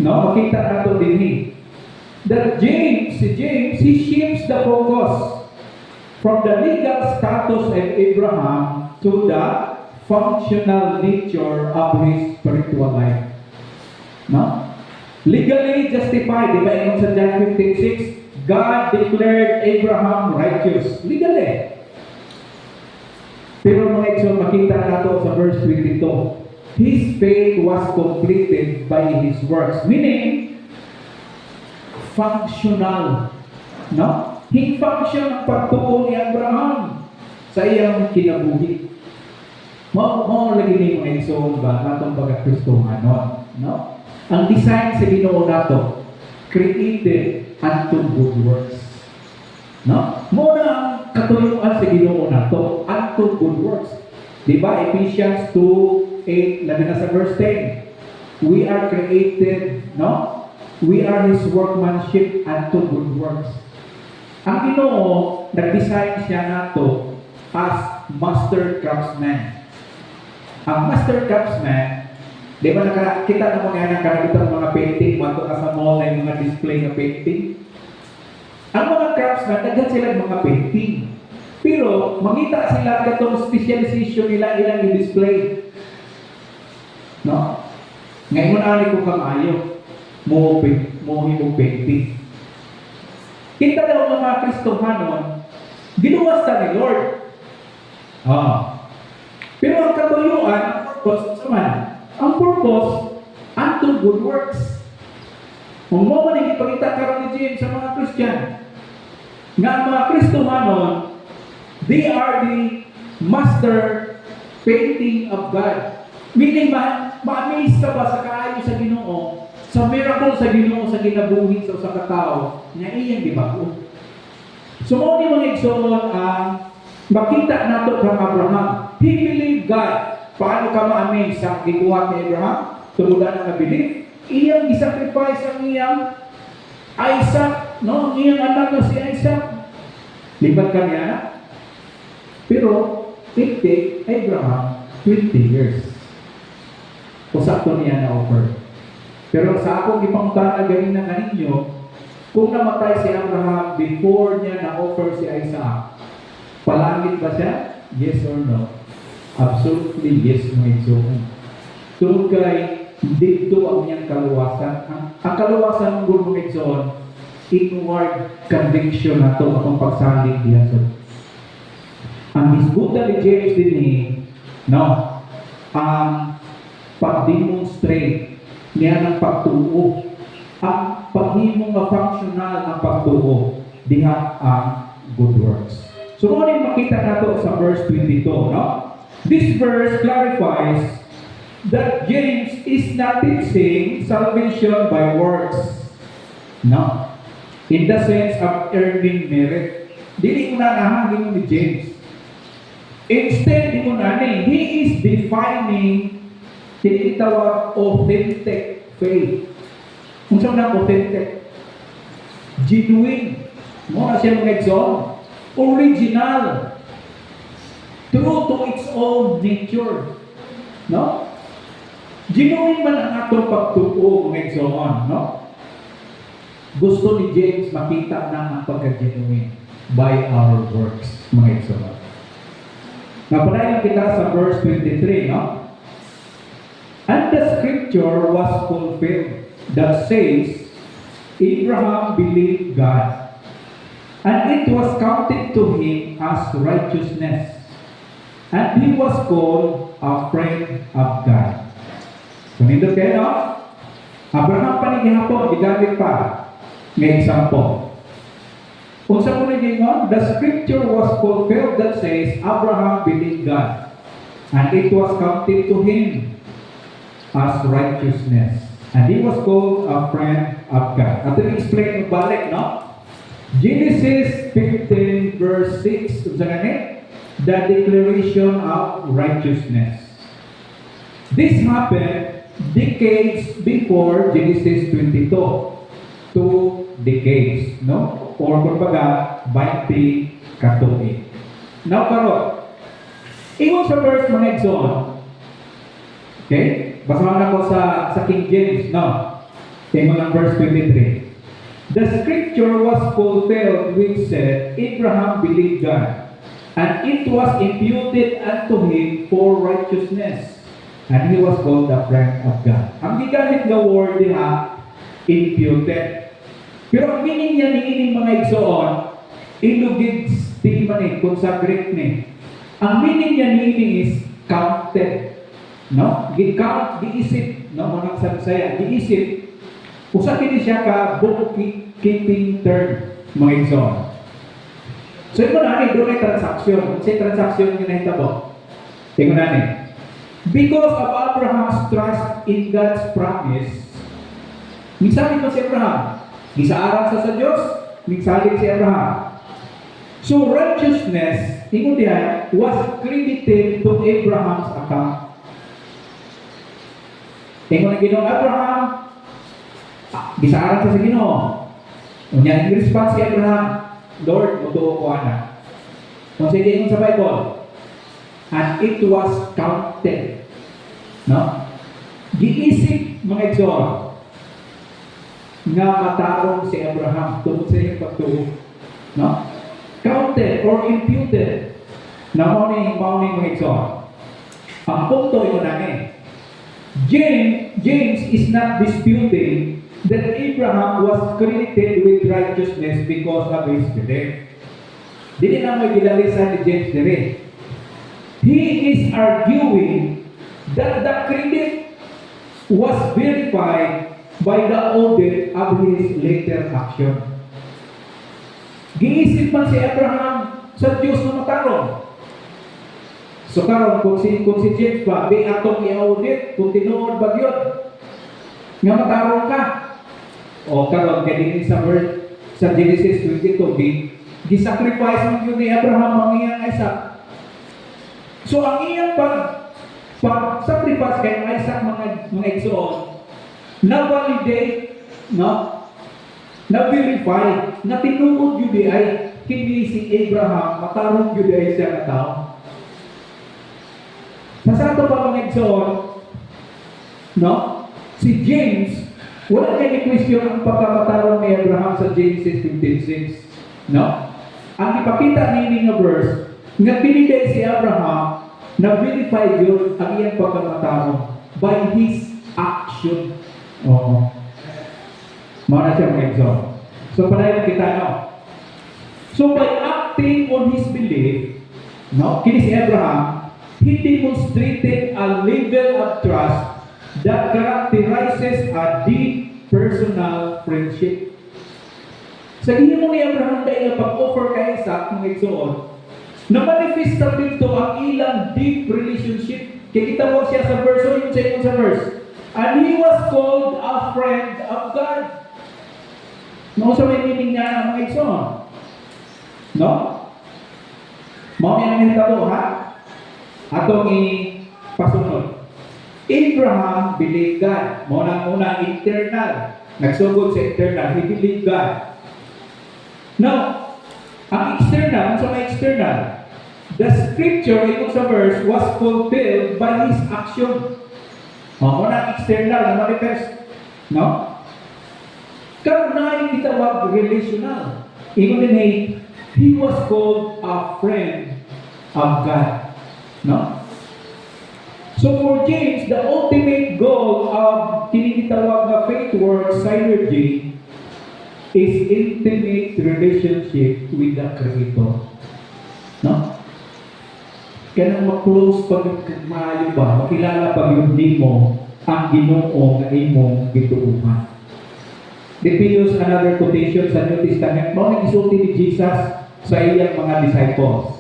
no, makita nato din that si James, he shifts the focus from the legal status of Abraham to the functional nature of his spiritual life. No? Legally justified, di ba yung sa John 15:6, God declared Abraham righteous. Legally. Pero mga igsoon, makita nato sa verse 22, his faith was completed by his works. Meaning, functional. No? He function ang pagtuo ni Abraham sa iyang kinabuhi. Mao lagi ni mga igsoon ba natong pagka-Kristohanon, no? Ang design sa Ginoo nato created unto good works. No? Muna ang katuyuan sa Ginoo na to, unto good works. Diba? Ephesians 2:8, labi na sa verse 10. We are created, no? We are His workmanship unto good works. Ang Ginoo, nag-design siya nato as master craftsman. Ang master craftsman, di ba nakakita na mo nga nakakita ng mga painting, mato ka sa mall na yung mga display na painting? Ang mga craftsman, naghan sila ng mga painting. Pero, mangita sila katong specialization nila ilang i-display. No? Ngayon ani ko kamayo, mo himong painting. Kita daw ng mga Kristohanon, ginuwas ta ni Lord. Pero ang katuyuan, ang purpose naman, ang purpose, unto good works. Kung mo man ipakita karon ni James sa mga Christian, nga ang mga Kristohanon, they are the master painting of God. Meaning, ma-amaze ka ba sa kaayo sa Ginoo, sa miracle sa Ginoo, sa ginabuhi sa katao, nga iyang di ba? So, mo ni mga igsoon ang makita nato kang Abraham. He believed God. Paano ka ma-amaze sa gikuha ni Abraham? Tuludan ang belief. Iyang isacrifice ang iyang Isaac, no? Iyang anak na si Isaac. Lipat ka niya. Pero, it take Abraham 20 years. O sakto niya na offer. Pero sa akong ipangtana ganin na kaninyo, kung namatay si Abraham before niya na-offer si Isaac, palangit ba siya? Yes or no? Absolutely yes, mga igsoon. So kay, dito ang niyang kaluwasan. Ang kaluwasan ng gulong mga igsoon, inward conviction na ito akong pagsaling diya sa ang disputa ni James din no, ang pag-demonstrate niya ng pagtuo, ang paghimong functional ng pagtuo diha ang good works. So, kung ano makita nato sa verse 22, no? This verse clarifies that James is not teaching salvation by works. No. In the sense of earning merit. Dili ko na nahagin ni James. Instead, di mo na he is defining tinitawag authentic faith. Kung saan na authentic? Genuine. Mo na siya mga exon. Original. True to its own nature. No? Genuine man ang atong pagtuo mga exon. No? Gusto ni James makita na ang pagka-genuine by our works mga exon. Napadayon kita sa verse 23, no? And the scripture was fulfilled that says, Abraham believed God, and it was counted to him as righteousness, and he was called a friend of God. So, nito kayo, no? Abraham panigihapon, gigamit pa ng example. Kung sa muna gingon, the scripture was fulfilled that says, Abraham believed God, and it was counted to him as righteousness, and he was called a friend of God. At i-explain yung balik, no? Genesis 15 verse 6, the declaration of righteousness. This happened decades before Genesis 22. 2 decades, no? Or kumbaga, 20 katuig. Now, karon, ingon sa verse mga exon, okay? Basahan ako sa King James, no? Ingon ang verse 23. The scripture was fulfilled which said, Abraham believed God, and it was imputed unto him for righteousness, and he was called a friend of God. Ang gigamit nga word diha, imputed. Pero ang meaning niya ni ining mga igsoon, ilugid di man kung sa Greek ni. Ang meaning niya ni ining is counted. No? Gi-count, giisip, no? Manang sansaya, giisip. Usa kini siya ka bookkeeping term, mga igsoon. So ito na ni, doon ay transaction. Sa transaction yung nahitabo. Tingnan na ni. Because of Abraham's trust in God's promise, misabi mo si Abraham, Gisaaran sa Diyos, migsalig si Abraham. So righteousness, ingon diyan, was credited to Abraham's account. Ingon ang Ginoong Abraham, gisaaran sa Ginoo. Unya ang response si Abraham, Lord, mutuo ko ana. Kung sige ingon sa Bible, and it was counted. No? Giisip mga igsoon nga matarong si Abraham tungkol sa iyong pagtuo. No? Counted or imputed na mauning mga igsoon. Ang punto ito namin. James is not disputing that Abraham was credited with righteousness because of his belief. Dili na may gidalisan ni James dire. He is arguing that the credit was verified by the audit of his later action. Giisip man si Abraham sa Diyos na matarong. So karon kung si James ba, di atong i-audit kung tinuod ba yun nga matarong ka. O karon kay dinhi sa verse sa Genesis 22, gisacrifice man yun ni Abraham ang iyang Isaac. So ang iyang pag-sacrifice kay Isaac mga igsoon, na-validate, no? Na-verify, na tinuod yun ay kini si Abraham, matarong yun ay siya na tao. Sa ato pa mga igsoon, no? Si James, wala kayo question ang pagkamatarong ni Abraham sa Genesis 15:6. No? Ang ipakita ni nga verse, nga pinigay si Abraham, na-verify yun ang iyang pagkamatarong by his action. Oo. Mara siya mga exam. So, panayon kita, no? So, by acting on his belief, no? Kini si Abraham, he demonstrated a level of trust that characterizes a deep personal friendship. Sa gihimo ni Abraham dahil na pag-offer kay Isaac ng igsoon, na-manifesta dito ang ilang deep relationship. Kaya kita mo siya sa verse, yun sa verse. And he was called a friend of God. No, sa may meaning niya ng mga igsoon. No? Mao yang nahitabo, ha? Atong i-pasunod. Abraham believed God. Muna internal. Nagsugod sa internal. He believed God. Now, ang external, sa may external, the scripture, ito sa verse, was fulfilled by his action. Muna external na manifest. No? Karon na yung itawag relational. Ingon din he was called a friend of God. No? So for James, the ultimate goal of tinitawag na faith work synergy is intimate relationship with the Creator. No? Kaya nang mag-close pag maayo ba, makilala pag yung mo ang Ginoo nga imong gituuhan. Dito another quotation sa New Testament, mao nang gisulti ni Jesus sa iyang mga disciples.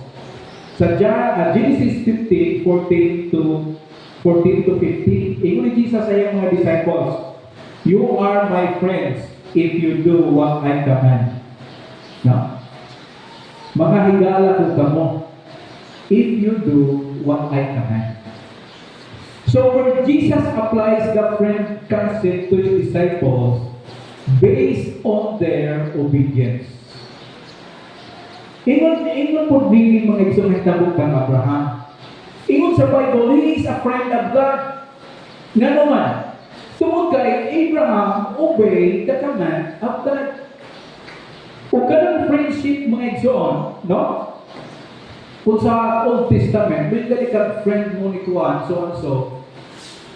Sa Genesis 14 to 15, ingon ni Jesus sa iyang mga disciples, "You are my friends if you do what I command." No? Mga higala ko kamo if you do what I command. So when Jesus applies the friend concept to his disciples based on their obedience. Ingon po nili mga igsoon na tabuk kang Abraham. Ingon sa Bible, he is a friend of God. Nga naman, tungod kay Abraham obey the command of God. Kung ganang friendship mga igsoon, no? Kung sa Old Testament, may galikang friend mo ni Kuan, so and so,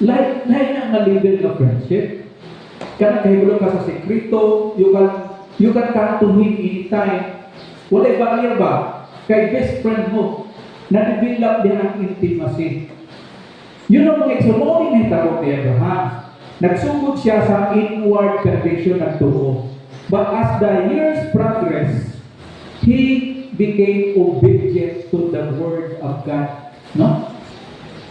like na nga level na friendship. Kana kahibulong ka sa sekreto, you can come to him anytime. Wala barrier ba? Kay best friend mo, na-develop din ang intimacy. Yun ang mga igsoon ni Tarot ni Abraham. Nagsugod siya sa inward conviction ng tuo. But as the years progress, he became obedient to the word of God. No?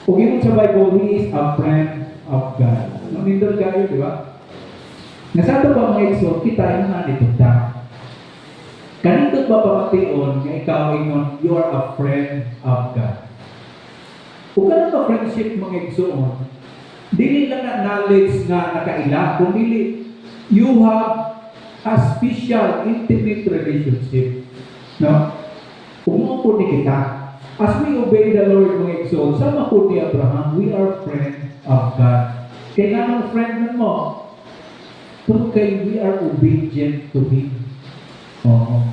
Kung yun sa Bible, he is a friend of God. Nandun kayo, di ba? Nga sa ito pa mga igsoon, kita yung nga nito ta. Kanito ba pamatiyon nga ikaw ingon, you are a friend of God. Kung ka ka friendship mga igsoon, dili lang na knowledge nga nakaila, kung dili, you have a special, intimate relationship. No? Umupo ni kita. As we obey the Lord mga igsoon, sama po ni Abraham, we are friend of God. Kaya nga ng friend mo, kay we are obedient to Him. Oh.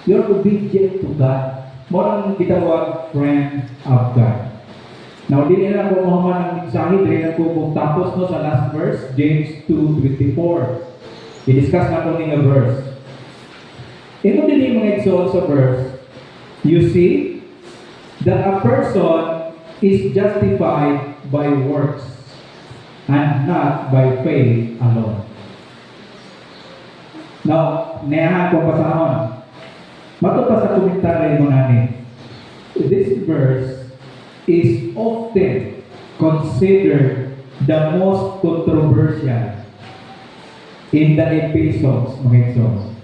You're obedient to God. Morang gitawag friend of God. Now, di na ako mahuman ng mensahe, di na ko kung tapos no sa last verse, James 2:24. I-discuss na ito nga verse. Ito din yung mga igsoon sa verse, you see that a person is justified by works and not by faith alone. Now, neahan ko pasahon. Mato pa sa komentaryo mo namin. This verse is often considered the most controversial in the epistles, mga igsoon.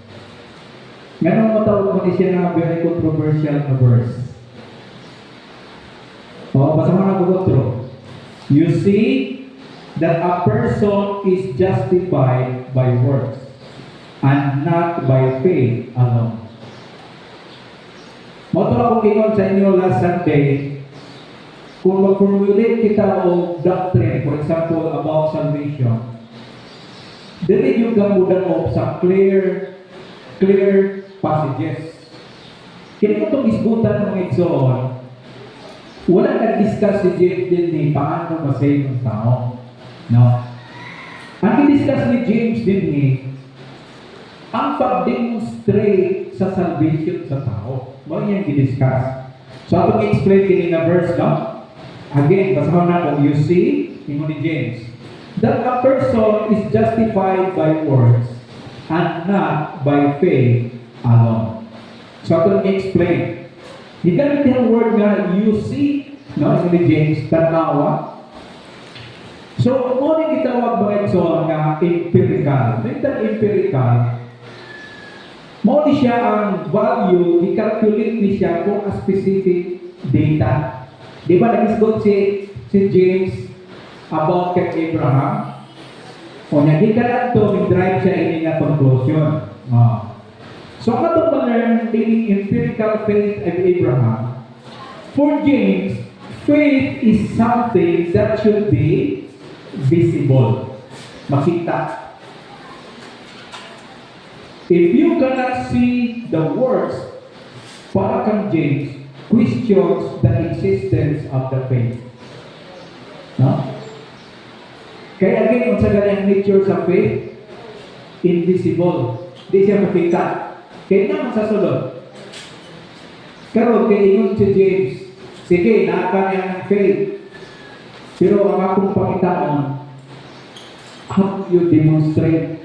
Ngayon mo tawag mo siya na very controversial na verse. O, basta mo na kukutro. You see that a person is justified by works and not by faith alone. Moto akong ingon sa inyo last Sunday, kung mag-formulate kita o doctrine, for example, about salvation, dili yung gamudan mo sa clear passages. Kini ko itong isgutan ng mga igsoon, wala nag-discuss si James din ni paano masave ng tao. No? Ang i-discuss ni James din ni ang pag-demonstrate sa salvation sa tao. Mga yan i-discuss. So, atong i-explain kini na verse, no? Again, basahan na kung you see, ingon ni James, that a person is justified by works and not by faith alone. So, atong i-explain. Higamit yung word nga, you see, no? Ingon ni James, tanawa. So, muna gitawag mga ito nga empirical. Mental empirical, mo di siya ang value, i-calculate ni siya kung a specific data. Di ba nag-isgot si James about kay Abraham? O niya, di ka lang ito, mag-drive siya ini nga conclusion. So, ang ito pa-learn, the empirical faith of Abraham, for James, faith is something that should be visible. Makita. If you cannot see the works, para kang James questions the existence of the faith. No? Kaya again, kung sa ganang nature sa faith, invisible. Di siya makita. Kaya naman sa sulod. Karoon, kaya ingon si James, sige, naka niya ng faith. Pero ang akong pakitaon, how you demonstrate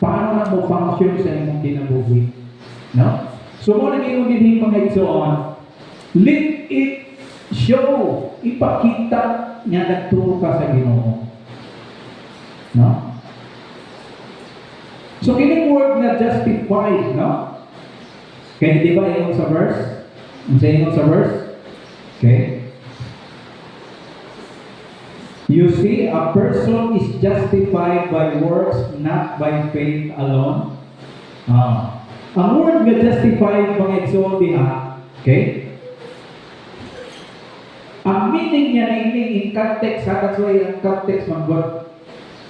paano na mo function sa imong kinabuhi. No? So, muna ngayon din yung mga igsoon, let it show, ipakita niya nagturo ka sa Ginoo. No? So, kining word na justified, no? Kaya di ba ingon sa verse? Ingon sa verse? Okay? You see, a person is justified by works, not by faith alone. Ang word nga justified, mga igsoon diha, okay? Ang meaning niya na in context, that's why ang context man,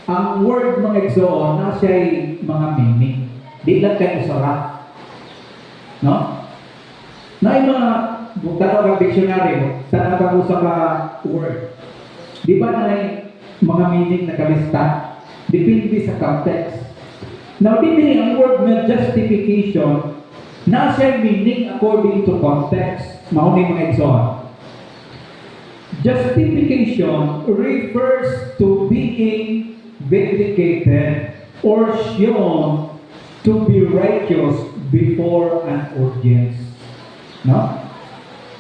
ang word mga igsoon, na siya'y mga meaning. Di lang kayo sarap. No? Na yung mga, tanaw kang dictionary, tanaw kang usap ka word. Di ba na mga meaning na kalista? Depende sa context. Now, dito ang word na justification, na siya meaning according to context. Mauni mga igsoon. Justification refers to being vindicated or shown to be righteous before an audience. No?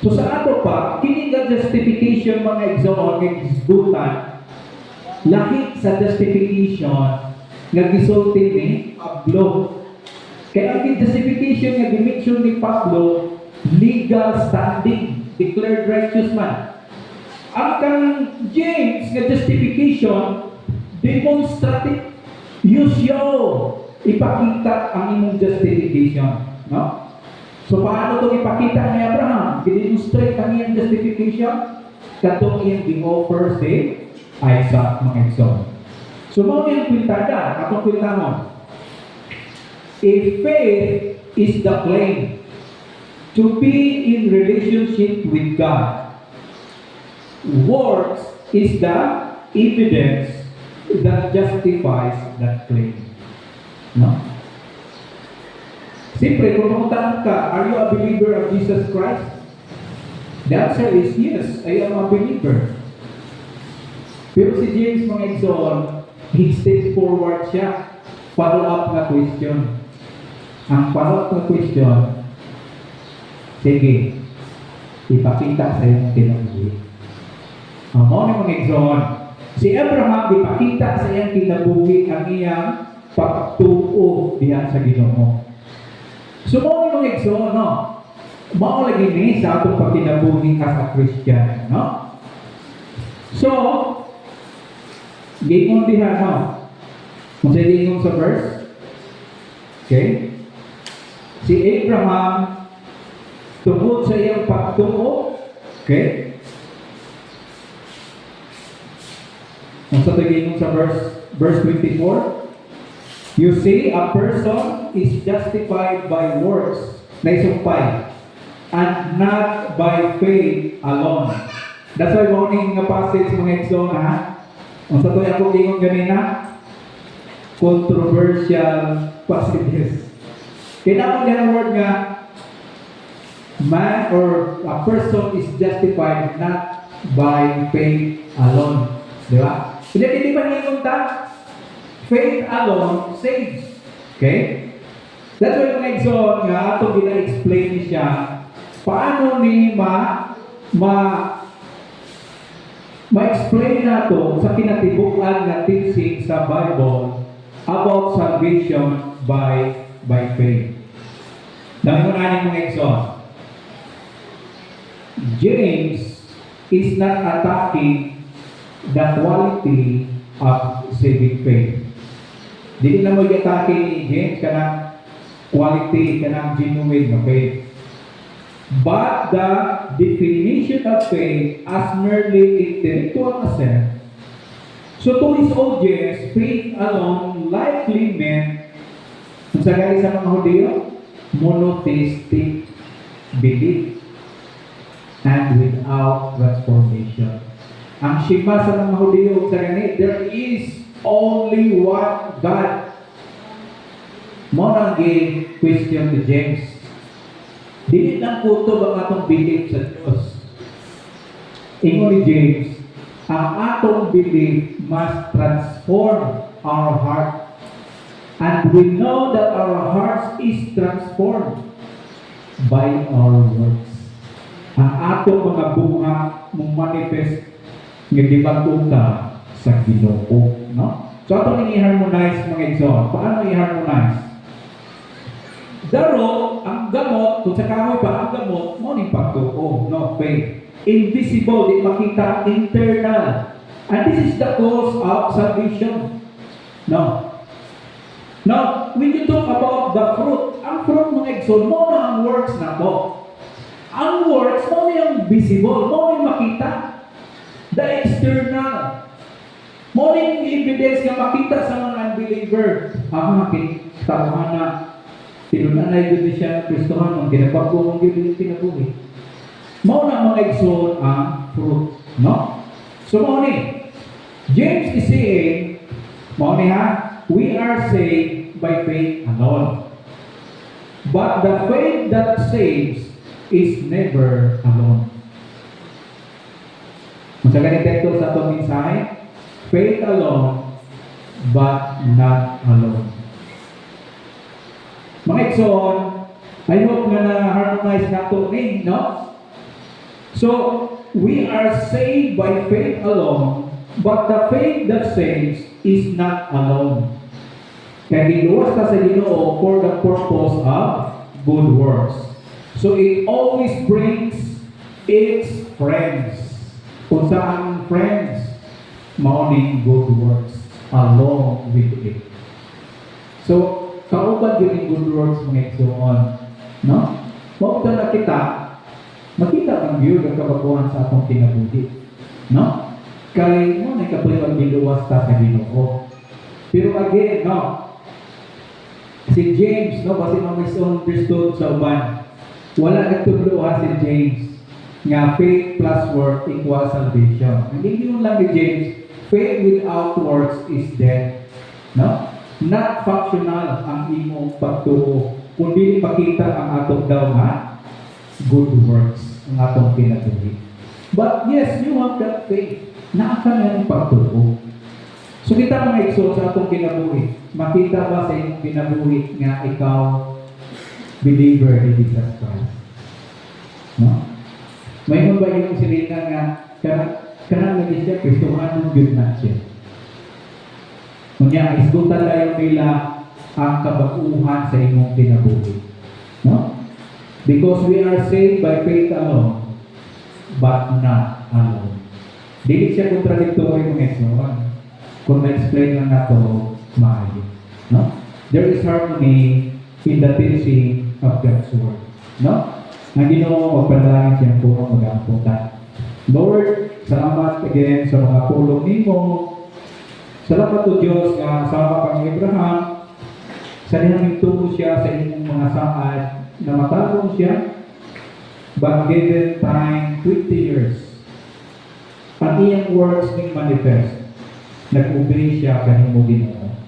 So sa ato pa, kini nga justification mga igsoon, nga isgutan, lahi sa justification nga gisulti ni Pablo. Kaya ang justification nga dimension ni Pablo, legal standing, declared righteous man. Ang kang James nga justification, demonstrative, use ipakita ang imong justification. No? So paano itong ipakita ni Abraham? Gidemonstrate ang iyang justification, katong iyang gi-offer si Isaac, mga igsoon. So mo yung kwintada, atong kwintahon. If faith is the claim to be in relationship with God, works is the evidence that justifies that claim. No? Siyempre, kung pumuntaan ka, are you a believer of Jesus Christ? The answer is yes, I am a believer. Pero si James, mga igsoon, he stays forward siya. Follow-up na question. Ang follow-up na question, sige, ipakita sa iyong kinabuhi. Ang mga mga igsoon, si Abraham, ipakita sa iyong kinabuhi ang iyang pagtuo diyan sa Ginoo. So mga igsoon, no? Mao lagi ni sa atong pagkinabuhi as a Christian, no? So, gingon diha, no? Kung sa gingon sa verse, okay? Si Abraham, tungkol sa iyang pagtuo, okay? Kung sa gingon sa verse 24, you see, a person is justified by works, naisumpay, and not by faith alone. That's why morning nga passage mga igsoon, ha? Kung sa tuloy ako ingon ganina, controversial passages. Kailangan niya ang word nga, man or a person is justified not by faith alone. Di ba? Hindi pa ingon ta, faith alone saves. Okay? That's why mga igsoon nga, itong gina-explain siya, paano ni ma-explain nato sa kinatibukan nga teaching sa Bible about salvation by faith. Dahil ko na mga igsoon, James is not attacking the quality of saving faith. Dili na mo i-atake ni James kanang quality, kanang genuine na faith. But the definition of faith as merely intellectual assent. So to his audience, faith alone likely meant, kung sa gaya sa mga Hudyo, monotheistic belief and without transformation. Ang shima sa mga Hudyo, sa ganit, there is only one God. Mo nang question to James. Dili lang kutob ang atong belief sa Diyos. Ingon ni James, ang atong belief must transform our heart. And we know that our hearts is transformed by our works. Ang atong mga bunga mong manifest nga gibatuta sa Ginoo, no? So atong i-harmonize mga igsoon. Paano i-harmonize? Daro, ang gamot, kung sa kahoy pa, ang gamot, mo ni pagtuo, no? Faith. Invisible, di makita, internal. And this is the cause of salvation. No? Now, when you talk about the fruit, ang fruit mga igsoon, mo na ang works na to. Ang works, mo na yung visible, mo na yung makita. The external. Mo na yung evidence na makita sa mga unbeliever. Tawhan na, tinunanay doon siya na Kristohan, ang ginapagpong ang Biblia pinabuhi. Mo na mga igsoon ang fruit. No? So, mo ni, James is saying, mo ni ha, we are saved by faith alone. But the faith that saves is never alone. Kung sa ganito sa itong mensahe, faith alone, but not alone. Mga igsoon, I hope na na-harmonize na ito ni, no? So, we are saved by faith alone, but the faith that saves is not alone. Kaya giluwas ta sa Ginoo for the purpose of good works. So it always brings its friends. Kung saan friends, mauning good works along with it. So, kauban din yung good works mga igsoon. No? Huwag ito makita ang view ng kabaguhan sa atong kinabuhi. No? Kaya mo na kapag biluwas ta sa Ginoo. Pero again, no? Si James, no? Kasi misunderstood sa uban. Wala nagtuluha si James nga faith plus work equals salvation. Hindi yun lang ni James, faith without works is dead. No? Not functional ang imong pagtuo, kundi makita ang atong daw nga good works, ang atong kinabuhi. But yes, you have that faith. Naa ka na yung pagtuo. So kita mga igsoon sa atong kinabuhi. Makita ba sa imong kinabuhi nga ikaw believer in Jesus Christ? No? May mo ba yung silita nga kanang lagi siya Kristohanong yun na siya? Kunya, isgutan tayo nila ang kabaguhan sa imong kinabuhi. No? Because we are saved by faith alone, but not alone. Dili siya contradictory kung exoan. Kung na-explain lang nato, maayo. No? There is harmony in the teaching of God's Word. No? Ang Ginoo, magpadalangin siyang po ang mag-aamputan. Lord, salamat again sa mga pulong nimo. Salamat o Diyos nga sama kang Abraham. Sa niyang tubo siya sa inyong mga saad na matalong siya. But given time, 20 years, ang iyang works ning manifest. Nag-obey siya kanimo Ginoo.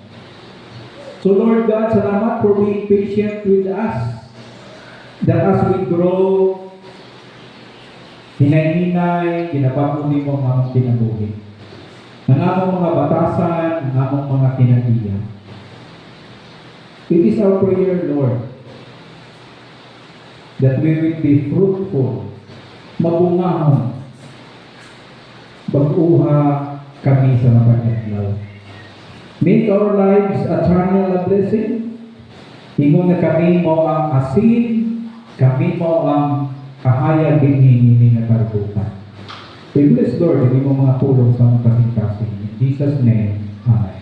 So Lord God, salamat for being patient with us. That as we grow, hinay-hinay, ginapapuni mo ang among kinabuhi. Ang among mga batasan, ang among mga kinatiya. It is our prayer, Lord, that we will be fruitful, mabungahon, baguha kami sa mga adlaw. Make our lives a eternal blessing. Ingon na kami mo ang asin, kami mo ang kahayag dinhingin na karubukan. We bless Lord, hindi mo mga tulong sa mga kasing-kasing. In Jesus' name, Amen.